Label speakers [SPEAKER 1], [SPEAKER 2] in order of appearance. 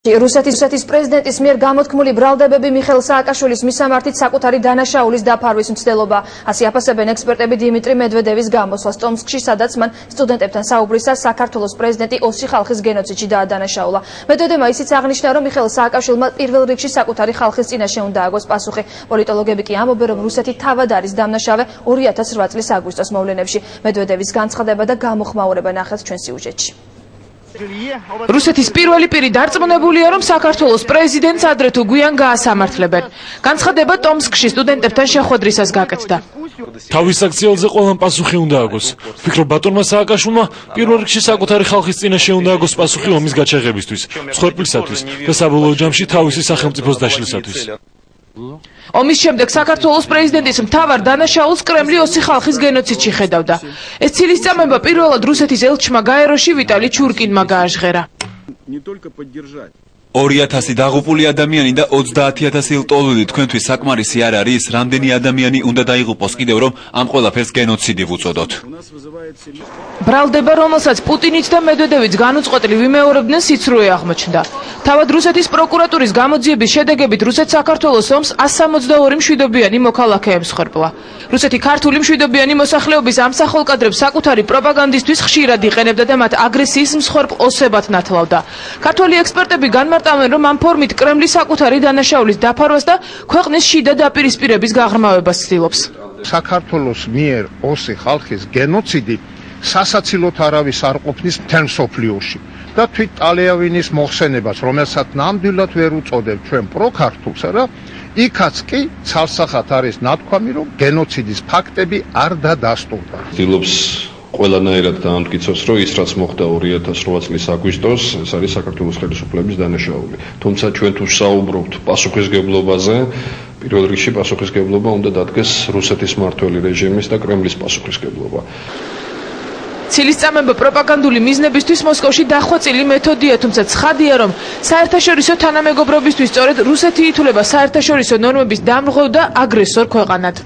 [SPEAKER 1] რუსეთის პრეზიდენტის მიერ გამოთქმული ბრალდებები მიხეილ სააკაშვილის მისამართით საკუთარი დანაშაულის დაფარვის მცდელობა. ასე აფასებენ ექსპერტები დიმიტრი მედვედევის გამოსვლას ტომსკში, სადაც მან სტუდენტებთან საუბრისას საქართველოს პრეზიდენტი ოსი ხალხის გენოციდში დაადანაშაულა. მედვედევმა ისიც აღნიშნა, რომ მიხეილ სააკაშვილმა პირველ რიგში საკუთარი ხალხის წინაშე უნდა ააგოს პასუხი. პოლიტოლოგები კი ამბობენ, რომ რუსეთი თავად არის დამნაშავე 2008 წლის აგვისტოს მოვლენებში. მედვედევის განცხადება და გამოხმაურება ნახეთ ჩვენ სიუჟეტში. რუსეთის პირველი პირი დარწმუნებულია, რომ საქართველოს პრეზიდენტს ადრე თუ გვიან გაასამართლებენ. განცხადება ტომსკში სტუდენტებთან შეხვედრისას გაკეთდა.
[SPEAKER 2] თავის აქციელზე ყველამ პასუხი უნდა აგოს. ვფიქრობ, ბატონმა სააკაშვილმა პირველ რიგში საკუთარი ხალხის წინაშე უნდა აგოს პასუხი ომის გაჩაღებისთვის, მსხვერპლისათვის და საბოლოო ჯამში თავისი სახელმწიფოს დაშლისათვის. ომის შემდეგ საქართველოს პრეზიდენტის მთავარ დანაშაულს კრემლი ოსი ხალხის გენოციდში ხედავდა. ეს ცილისწამება პირველად რუსეთის ელჩმა გაეროში ვიტალი ჩურკინმა გააჟღერა.
[SPEAKER 3] 2000 დაღუპული ადამიანი და 30000 ლტოლვილი თქვენთვის საკმარისი არ არის, რამდენი ადამიანი უნდა დაიღუპოს კიდევ, რომ ამ ყველაფერს გენოციდი ვუწოდოთ.
[SPEAKER 1] ბრალდება, რომელსაც პუტინიც და მედვედევიც განუწყვეტლი ვიმეორებდნენ, სიცრუე აღმოჩნდა. თავად რუსეთის პროკურატურის გამოძიების შედეგებით რუსეთს საქართველოს ომს 162 მშვიდობიანი მოქალაქე ემსხვერპლა. რუსეთი ქართული მშვიდობიანი მოსახლეობის ამსახოლ კადრებს საკუთარი პროპაგანდისთვის ხშირად იყენებდა და მათ აგრესიის მსხვერპლ ოსებად ნათლავდა. ქართველი ექსპერტები განმარტავენ, რომ ამ ფორმით კრემლი საკუთარი დანაშაულის დაფარვას და ქვეყნის შიდა დაპირისპირების გაღრმავებას ცდილობს.
[SPEAKER 4] საქართველოს მიერ ოსი ხალხის გენოციდი სასაცილოდ არავის არ ყოფნის მთელ მსოფლიოში და თვით ტალეავინის მოხსენებას, რომელსაც ნამდვილად ვერ უწოდებ ჩვენ პროქართულს, რა იქაც კი ცალსახად არის ნათქვამი, რომ გენოციდის ფაქტები არ დადასტურდა.
[SPEAKER 5] ცდილობს ყველანაირად დაამტკიცოს, რომ ის რაც მოხდა 2008 წლის აგვისტოს, ეს არის საქართველოს ხელისუფლების დანაშაული. თუმცა ჩვენ თუ საუბრობთ პასუხისგებლობაზე, პირველ რიგში პასუხისგებლობა უნდა დადგეს რუსეთის მმართველი რეჟიმის და კრემლის პასუხისგებლობა.
[SPEAKER 1] ცილისწამება პროპაგანდული მიზნებისთვის მოსკოვში დახვეწილი მეთოდია, თუმცა ცხადია, რომ საერთაშორისო თანამეგობრობისთვის სწორედ რუსეთი ითვლება საერთაშორისო ნორმების დამრღვევ და აგრესორ ქვეყანად.